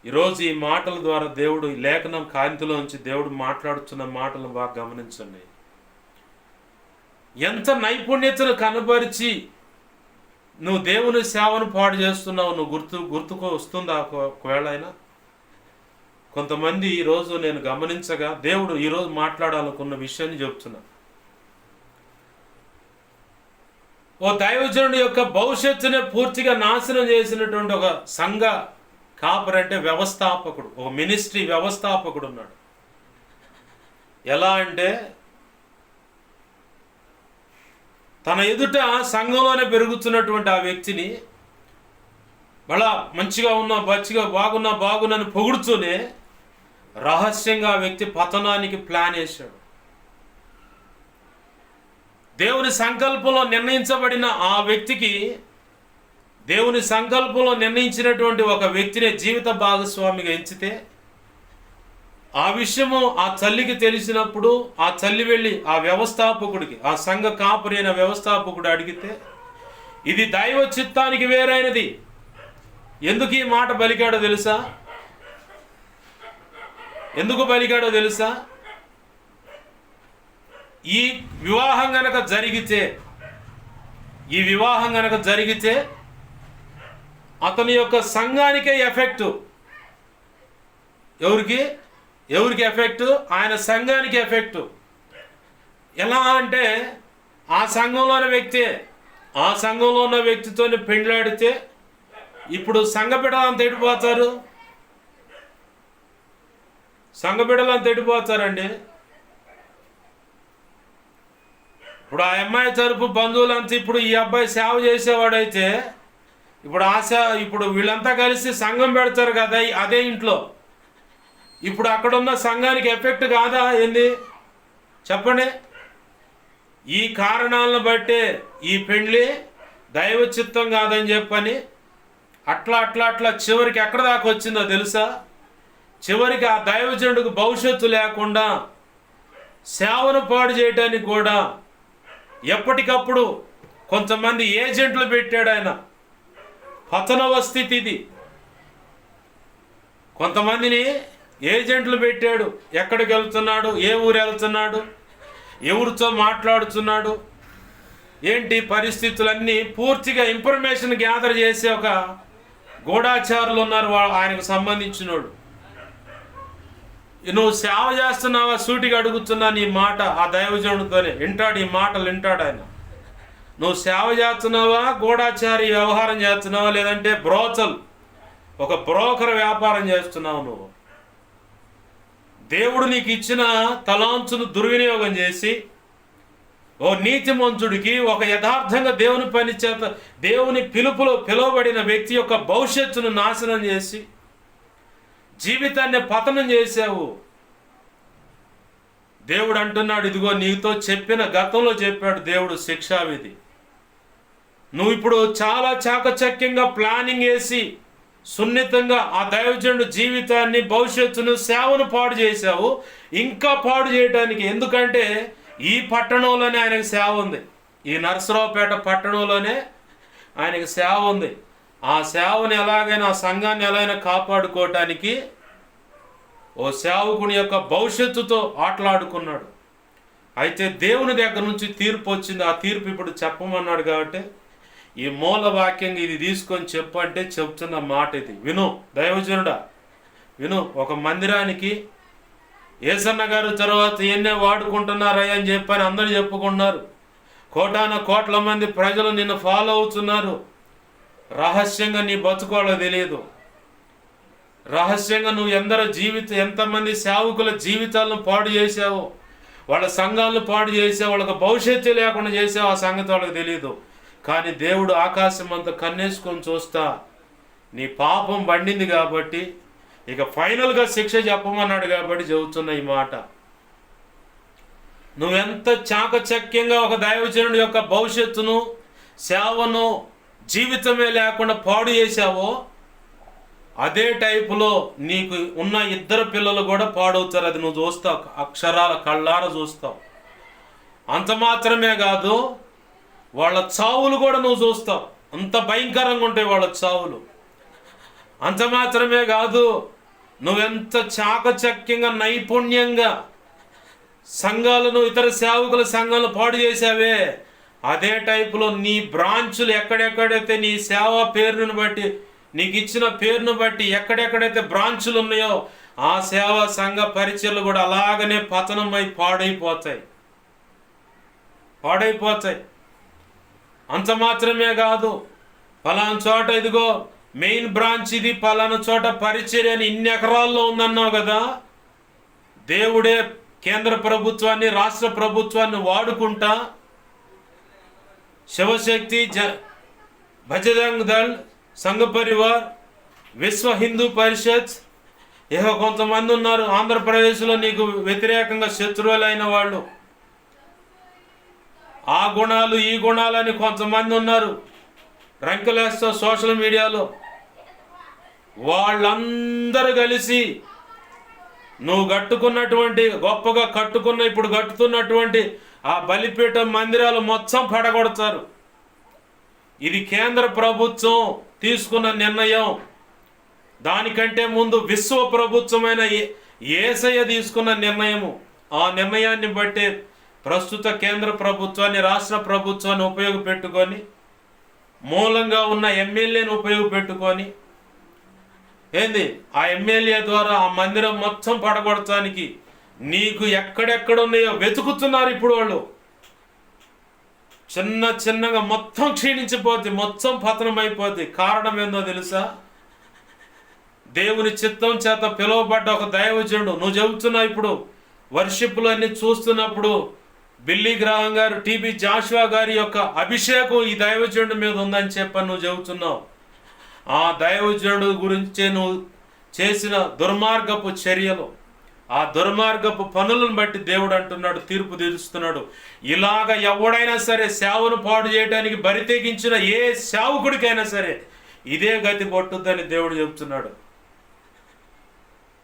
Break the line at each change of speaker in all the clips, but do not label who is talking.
ఈరోజు ఈ మాటల ద్వారా దేవుడు ఈ లేఖనం కాంతిలోంచి దేవుడు మాట్లాడుతున్న మాటలను బాగా గమనించండి. ఎంత నైపుణ్యతను కనబరిచి నువ్వు దేవుని సేవను పాడు చేస్తున్నావు, నువ్వు గుర్తుకు వస్తుందా ఒకవేళ అయినా? కొంతమంది ఈరోజు నేను గమనించగా దేవుడు ఈరోజు మాట్లాడాలనుకున్న విషయాన్ని చెప్తున్నా. ఓ దైవజనుడి యొక్క భవిష్యత్తునే పూర్తిగా నాశనం చేసినటువంటి ఒక సంఘ కాపరి, అంటే వ్యవస్థాపకుడు, ఒక మినిస్ట్రీ వ్యవస్థాపకుడు ఉన్నాడు. ఎలా అంటే తన ఎదుట సంఘంలోనే పెరుగుతున్నటువంటి ఆ వ్యక్తిని మళ్ళా మంచిగా ఉన్నా బాగున్నాను పొగుడుతూనే రహస్యంగా ఆ వ్యక్తి పతనానికి ప్లాన్ వేశాడు. దేవుని సంకల్పంలో నిర్ణయించబడిన ఆ వ్యక్తికి, దేవుని సంకల్పంలో నిర్ణయించినటువంటి ఒక వ్యక్తిని జీవిత భాగస్వామిగా ఎంచితే ఆ విషయము ఆ తల్లికి తెలిసినప్పుడు ఆ తల్లి వెళ్ళి ఆ వ్యవస్థాపకుడికి, ఆ సంఘ కాపరి అయిన వ్యవస్థాపకుడు అడిగితే ఇది దైవ చిత్తానికి వేరైనది. ఎందుకు ఈ మాట పలికాడో తెలుసా? ఎందుకు పలికాడో తెలుసా? ఈ వివాహం గనక జరిగితే అతని యొక్క సంఘానికే ఎఫెక్ట్. ఎవరికి ఎఫెక్ట్? ఆయన సంఘానికి ఎఫెక్ట్. ఎలా అంటే ఆ సంఘంలో ఉన్న వ్యక్తితో పెండ్లాడితే ఇప్పుడు సంఘ బిడ్డలంతా ఎడిపోతారండి. ఇప్పుడు ఆ అమ్మాయి తరపు బంధువులంతా ఇప్పుడు ఈ అబ్బాయి సేవ చేసేవాడైతే ఇప్పుడు వీళ్ళంతా కలిసి సంఘం పెడతారు కదా అదే ఇంట్లో. ఇప్పుడు అక్కడున్న సంఘానికి ఎఫెక్ట్ కాదా ఏంది చెప్పండి? ఈ కారణాలను బట్టే ఈ పెండ్లి దైవ చిత్తం కాదని చెప్పని అట్లా చివరికి ఎక్కడ దాకా వచ్చిందో తెలుసా? చివరికి ఆ దైవజనుడికి భవిష్యత్తు లేకుండా సేవను పాడు చేయడానికి కూడా ఎప్పటికప్పుడు కొంతమంది ఏజెంట్లు పెట్టాడు ఆయన. పతనవ స్థితి ఇది. కొంతమందిని ఏజెంట్లు పెట్టాడు. ఎక్కడికి వెళ్తున్నాడు, ఏ ఊరు వెళ్తున్నాడు, ఎవరితో మాట్లాడుతున్నాడు, ఏంటి పరిస్థితులన్నీ పూర్తిగా ఇన్ఫర్మేషన్ గ్యాదర్ చేసే ఒక గూఢాచారులు ఉన్నారు ఆయనకు సంబంధించినోడు. నువ్వు సేవ చేస్తున్నావా? సూటిగా అడుగుతున్నా నీ మాట ఆ దైవజనుడితోనే వింటాడు, ఈ మాటలు వింటాడు ఆయన. నువ్వు సేవ చేస్తున్నావా, గూఢాచారి వ్యవహారం చేస్తున్నావా, లేదంటే ఒక బ్రోకర్ వ్యాపారం చేస్తున్నావు నువ్వు? దేవుడు నీకు ఇచ్చిన తలాంతును దుర్వినియోగం చేసి ఓ నీతిమంతుడికి, ఒక యథార్థంగా దేవుని పని చేత దేవుని పిలుపులో పిలువబడిన వ్యక్తి యొక్క భవిష్యత్తును నాశనం చేసి జీవితాన్ని పతనం చేశావు. దేవుడు అంటున్నాడు, ఇదిగో నీతో గతంలో చెప్పాడు దేవుడు శిక్షావిధి. నువ్వు ఇప్పుడు చాలా చాకచక్యంగా ప్లానింగ్ వేసి సున్నితంగా ఆ దైవజనుడు జీవితాన్ని, భవిష్యత్తును, సేవను పాడు చేశావు. ఇంకా పాడు చేయడానికి, ఎందుకంటే ఈ పట్టణంలోనే ఆయనకు సేవ ఉంది. ఈ నరసరావుపేట పట్టణంలోనే ఆయనకు సేవ ఉంది. ఆ సేవను ఎలాగైనా, ఆ సంఘాన్ని ఎలాగైనా కాపాడుకోవటానికి ఓ సేవకుని యొక్క భవిష్యత్తుతో ఆటలాడుకున్నాడు. అయితే దేవుని దగ్గర నుంచి తీర్పు వచ్చింది. ఆ తీర్పు ఇప్పుడు చెప్పమన్నాడు కాబట్టి ఈ మూల వాక్యంగా ఇది తీసుకొని చెప్పు అంటే చెప్తున్న మాట ఇది. విను దైవజనుడా, విను. ఒక మందిరానికి ఏసన్న గారు తర్వాత ఎన్నే వాడుకుంటున్నారయ్యా అని చెప్పని అందరూ చెప్పుకున్నారు. కోట్ల మంది ప్రజలు నిన్ను ఫాలో అవుతున్నారు. రహస్యంగా నీ బతుకోవాలో తెలియదు. రహస్యంగా నువ్వు ఎంతమంది సేవకుల జీవితాలను పాడు చేసావు, వాళ్ళ సంఘాలను పాడు చేసావు, వాళ్ళకి భవిష్యత్తు లేకుండా చేసావు. ఆ సంగతి వాళ్ళకి తెలియదు. కానీ దేవుడు ఆకాశం అంతా కన్నేసుకొని చూస్తా నీ పాపం పండింది కాబట్టి ఇక ఫైనల్గా శిక్ష చెప్పమన్నాడు కాబట్టి చెబుతున్న ఈ మాట. నువ్వెంత చాకచక్యంగా ఒక దైవజనుడి యొక్క భవిష్యత్తును, సేవను, జీవితమే లేకుండా పాడు చేశావో అదే టైపులో నీకు ఉన్న 2 పిల్లలు కూడా పాడవుతారు. అది నువ్వు చూస్తావు, అక్షరాల కళ్ళారా చూస్తావు. అంత మాత్రమే కాదు, వాళ్ళ చావులు కూడా నువ్వు చూస్తావు. అంత భయంకరంగా ఉంటాయి వాళ్ళ చావులు. అంత మాత్రమే కాదు, నువ్వెంత చాకచక్యంగా నైపుణ్యంగా సంఘాలను, ఇతర సేవకుల సంఘాలను పాడు చేశావే, అదే టైపులో నీ బ్రాంచులు ఎక్కడెక్కడైతే నీ సేవా పేరును బట్టి, నీకు ఇచ్చిన పేరును బట్టి ఎక్కడెక్కడైతే బ్రాంచులు ఉన్నాయో ఆ సేవా సంఘ పరిచయలు కూడా అలాగనే పతనమై పాడైపోతాయి. అంత మాత్రమే కాదు, పలానా చోట ఇదిగో మెయిన్ బ్రాంచ్ ఇది, పలానా చోట పరిచర్య అని ఇన్ని ఎకరాల్లో ఉందన్నావు కదా, దేవుడే కేంద్ర ప్రభుత్వాన్ని, రాష్ట్ర ప్రభుత్వాన్ని వాడుకుంటా శివశక్తి, బజరంగ్ దళ్, సంఘ పరివార్, విశ్వ హిందూ పరిషత్, ఇక కొంతమంది ఉన్నారు ఆంధ్రప్రదేశ్లో నీకు వ్యతిరేకంగా శత్రువులైన వాళ్ళు, ఆ గుణాలు ఈ గుణాలని కొంతమంది ఉన్నారు రంకెలేస్తో సోషల్ మీడియాలో. వాళ్ళందరూ కలిసి నువ్వు కట్టుకున్నటువంటి, గొప్పగా కట్టుకున్న, ఇప్పుడు కట్టుతున్నటువంటి ఆ బలిపీఠం మందిరాలు మొత్తం పడగొడతారు. ఇది కేంద్ర ప్రభుత్వం తీసుకున్న నిర్ణయం. దానికంటే ముందు విశ్వ ప్రభుత్వమైన యేసయ్య తీసుకున్న నిర్ణయము. ఆ నిర్ణయాన్ని బట్టి ప్రస్తుత కేంద్ర ప్రభుత్వాన్ని, రాష్ట్ర ప్రభుత్వాన్ని ఉపయోగపెట్టుకొని, మూలంగా ఉన్న ఎమ్మెల్యేని ఉపయోగపెట్టుకొని, ఆ ఎమ్మెల్యే ద్వారా ఆ మందిరం మొత్తం పడగొడటానికి నీకు ఎక్కడెక్కడున్నాయో వెతుకుతున్నారు ఇప్పుడు వాళ్ళు. చిన్నగా మొత్తం క్షీణించిపోద్ది, మొత్తం పతనమైపోద్ది. కారణం ఏందో తెలుసా? దేవుని చిత్తం చేత పిలువబడ్డ ఒక దైవజనుడు. నువ్వు చెబుతున్నావు ఇప్పుడు వర్షిప్లు అన్ని చూస్తున్నప్పుడు బిల్లీ గ్రాహం గారు, టీబీ జాషువా గారి యొక్క అభిషేకం ఈ దైవజనుడి మీద ఉందని చెప్పని నువ్వు చెబుతున్నావు. ఆ దైవజనుడు గురించి నువ్వు చేసిన దుర్మార్గపు చర్యలు, ఆ దుర్మార్గపు పనులను బట్టి దేవుడు అంటున్నాడు, తీర్పు తీరుస్తున్నాడు. ఇలాగ ఎవడైనా సరే సేవను పాడు చేయడానికి బరి తెగించిన ఏ సేవకుడికైనా సరే ఇదే గతి పట్టుద్దని దేవుడు చెబుతున్నాడు.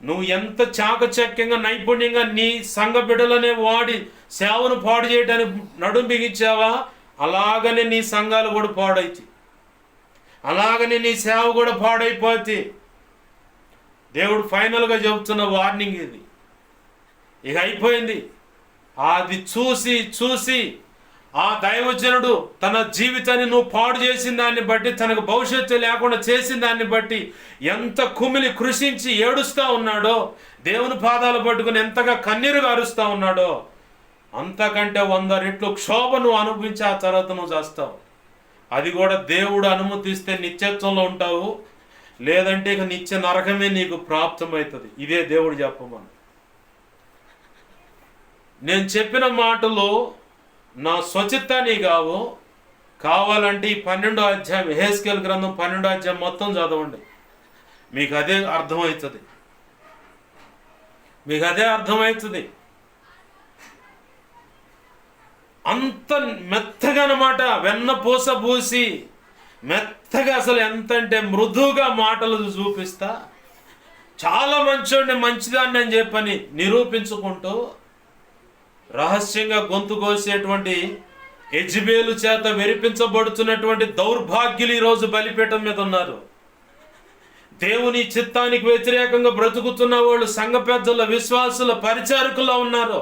నువ్వు ఎంత చాకచక్యంగా, నైపుణ్యంగా నీ సంఘ బిడ్డలనే వాడి సేవను పాడు చేయడానికి నడుం బిగించావా, అలాగనే నీ సంఘాలు కూడా పాడైతే, అలాగనే నీ సేవ కూడా పాడైపోతే. దేవుడు ఫైనల్గా చెబుతున్న వార్నింగ్ ఇది. ఇక అయిపోయింది. అది చూసి ఆ దైవజనుడు తన జీవితాన్ని నువ్వు పాడు చేసిన దాన్ని బట్టి, తనకు భవిష్యత్తు లేకుండా చేసిన దాన్ని బట్టి ఎంత కుమిలి కృషించి ఏడుస్తూ ఉన్నాడో, దేవుని పాదాలు పట్టుకుని ఎంతగా కన్నీరుగా అరుస్తూ ఉన్నాడో, అంతకంటే 100 రెట్లు క్షోభ నువ్వు అనుభవించి ఆ తర్వాత నువ్వు చేస్తావు. అది కూడా దేవుడు అనుమతిస్తే నిత్యత్వంలో ఉంటావు, లేదంటే ఇక నిత్య నరకమే నీకు ప్రాప్తమవుతుంది. ఇదే దేవుడు చెప్పమని. నేను చెప్పిన మాటలు నా స్వచిత్తాన్ని కావాలంటే ఈ 12వ అధ్యాయం, యెహెజ్కేలు గ్రంథం 12వ అధ్యాయం మొత్తం చదవండి. మీకు అదే అర్థమవుతుంది. అంత మెత్తగా అన్నమాట, వెన్న పూస పూసి మెత్తగా, అసలు ఎంత అంటే మృదువుగా మాటలు చూపిస్తా, చాలా మంచోడిని, మంచిదాన్ని అని చెప్పని నిరూపించుకుంటూ రహస్యంగా గొంతు కోసేటువంటి యెజబెలు చేత వెరిపించబడుతున్నటువంటి దౌర్భాగ్యులు ఈరోజు బలిపీఠం మీద ఉన్నారు. దేవుని చిత్తానికి వ్యతిరేకంగా బ్రతుకుతున్న వాళ్ళు సంఘ పెద్దల, విశ్వాసుల, పరిచారకుల్లో ఉన్నారు.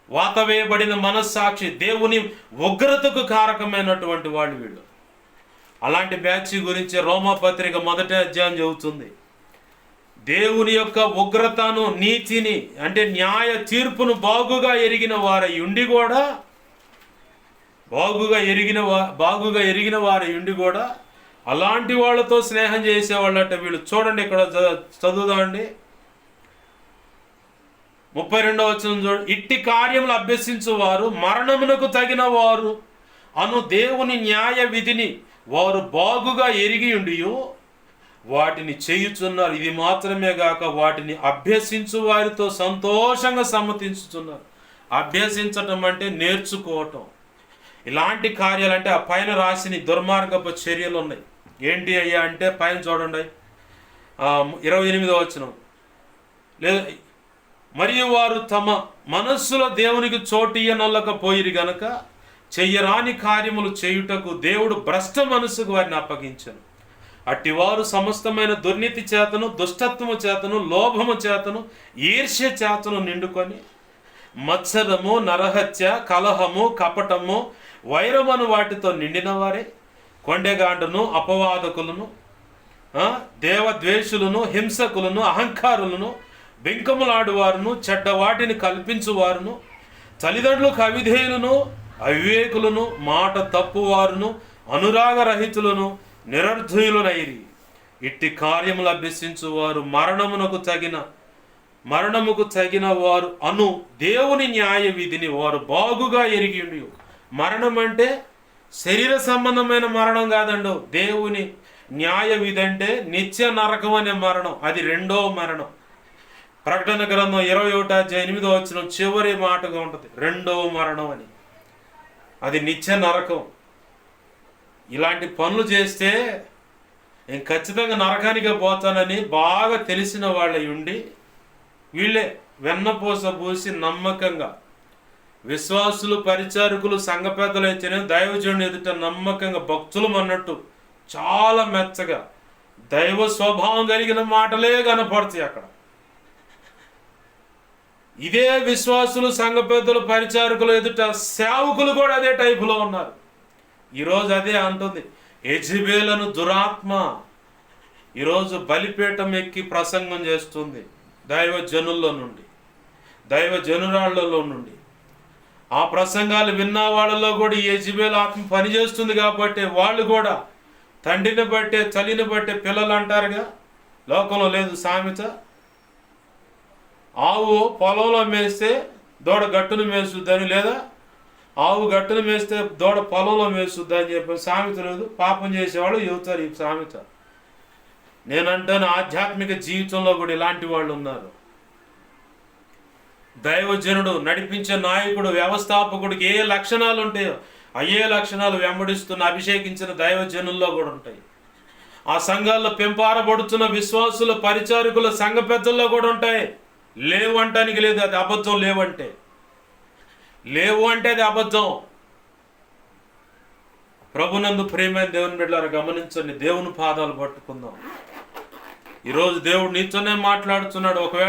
వాతవేయబడిన మనస్సాక్షి, దేవుని ఉగ్రతకు కారకమైనటువంటి వాళ్ళు వీళ్ళు. అలాంటి బ్యాచ్ గురించి రోమాపత్రిక 1వ అధ్యాయం చెబుతుంది. దేవుని యొక్క ఉగ్రతను, నీతిని, అంటే న్యాయ తీర్పును బాగుగా ఎరిగిన వారై ఉండి కూడా అలాంటి వాళ్ళతో స్నేహం చేసేవాళ్ళట వీళ్ళు. చూడండి, ఇక్కడ చదువుదామండి, 32వ వచనం చూడండి. ఇట్టి కార్యములు అభ్యసించువారు మరణమునకు తగిన వారు అను దేవుని న్యాయ విధిని వారు బాగుగా ఎరిగి ఉండియో వాటిని చేయుచున్నారు. ఇది మాత్రమే గాక వాటిని అభ్యసించు వారితో సంతోషంగా సమ్మతించుతున్నారు. అభ్యసించటం అంటే నేర్చుకోవటం. ఇలాంటి కార్యాలు అంటే ఆ పైన రాసిన దుర్మార్గపు చర్యలు ఉన్నాయి. ఏంటి అయ్యా అంటే పైన చూడండి, 28వ వచనం. లేదా మరియు వారు తమ మనస్సులో దేవునికి చోటియ్యనొల్లకపోయిరి గనక చెయ్యరాని కార్యములు చేయుటకు దేవుడు భ్రష్ట మనస్సుకు వారిని అప్పగించాను. అట్టివారు సమస్తమైన దుర్నీతి చేతను, దుష్టత్వము చేతను, లోభము చేతను, ఈర్ష్య చేతను నిండుకొని మత్సరము, నరహత్య, కలహము, కపటము, వైరమను వాటితో నిండిన వారే కొండెగాండును, అపవాదకులను, దేవద్వేషులను, హింసకులను, అహంకారులను, బింకములాడువారును, చెడ్డ వాటిని కల్పించువారును, తల్లిదండ్రులకు అవిధేయులను, అవివేకులను, మాట తప్పువారును, అనురాగరహితులను, నిరర్ధయులనైరి. ఇట్టి కార్యములు అభ్యసించువారు మరణముకు తగిన వారు అను దేవుని న్యాయ విధిని వారు బాగుగా ఎరిగి ఉండి. మరణం అంటే శరీర సంబంధమైన మరణం కాదండు. దేవుని న్యాయ విధి అంటే నిత్య నరకం అనే మరణం. అది రెండో మరణం. ప్రకటన గ్రంథం 21:8 చివరి మాటగా ఉంటుంది, రెండవ మరణం అని. అది నిత్య నరకం. ఇలాంటి పనులు చేస్తే నేను ఖచ్చితంగా నరకానికే పోతానని బాగా తెలిసిన వాళ్ళ ఉండి వీళ్ళే వెన్నపూస పూసి నమ్మకంగా విశ్వాసులు, పరిచారకులు, సంఘ పెద్దలు అయితేనే దైవజనుడు ఎదుట నమ్మకంగా భక్తులం అన్నట్టు చాలా మెచ్చగా దైవ స్వభావం కలిగిన మాటలే కనపడతాయి అక్కడ. ఇదే విశ్వాసులు, సంఘ పెద్దలు, పరిచారకులు ఎదుట సేవకులు కూడా అదే టైపులో ఉన్నారు. ఈరోజు అదే అంటుంది, యెజబెలను దురాత్మ ఈరోజు బలిపీఠం ఎక్కి ప్రసంగం చేస్తుంది. దైవ జనుల్లో నుండి, దైవ జనురాళ్లలో నుండి ఆ ప్రసంగాలు విన్న వాళ్ళలో కూడా ఈ యెజబెలు ఆత్మ పనిచేస్తుంది. కాబట్టి వాళ్ళు కూడా తండ్రిని బట్టే, తల్లిని బట్టే పిల్లలు అంటారుగా. లోకంలో లేదు సామెత, ఆవు పొలంలో మేస్తే దూడ గట్టును మేసుద్దని, లేదా ఆవు గట్టును మేస్తే దూడ పొలంలో మేసుద్ది అని చెప్పి సామెత లేదు. పాపం చేసేవాళ్ళు చెబుతారు ఈ సామెత. నేనంటాను ఆధ్యాత్మిక జీవితంలో కూడా ఇలాంటి వాళ్ళు ఉన్నారు. దైవజనుడు, నడిపించే నాయకుడు, వ్యవస్థాపకుడికి ఏ లక్షణాలు ఉంటాయో అయ్యే లక్షణాలు వెంబడిస్తున్న అభిషేకించిన దైవజనుల్లో కూడా ఉంటాయి. ఆ సంఘాల్లో పెంపారబడుతున్న విశ్వాసుల, పరిచారకుల, సంఘ పెద్దల్లో కూడా ఉంటాయి. లేవు అంటానికి లేదు, అది అబద్ధం. లేవు అంటే అది అబద్ధం. ప్రభునందు ప్రియమైన దేవుని బిడ్డలారా గమనించండి, దేవుని పాదాలు పట్టుకుందాం. ఈరోజు దేవుడు నీతోనే మాట్లాడుతున్నాడు. ఒకవేళ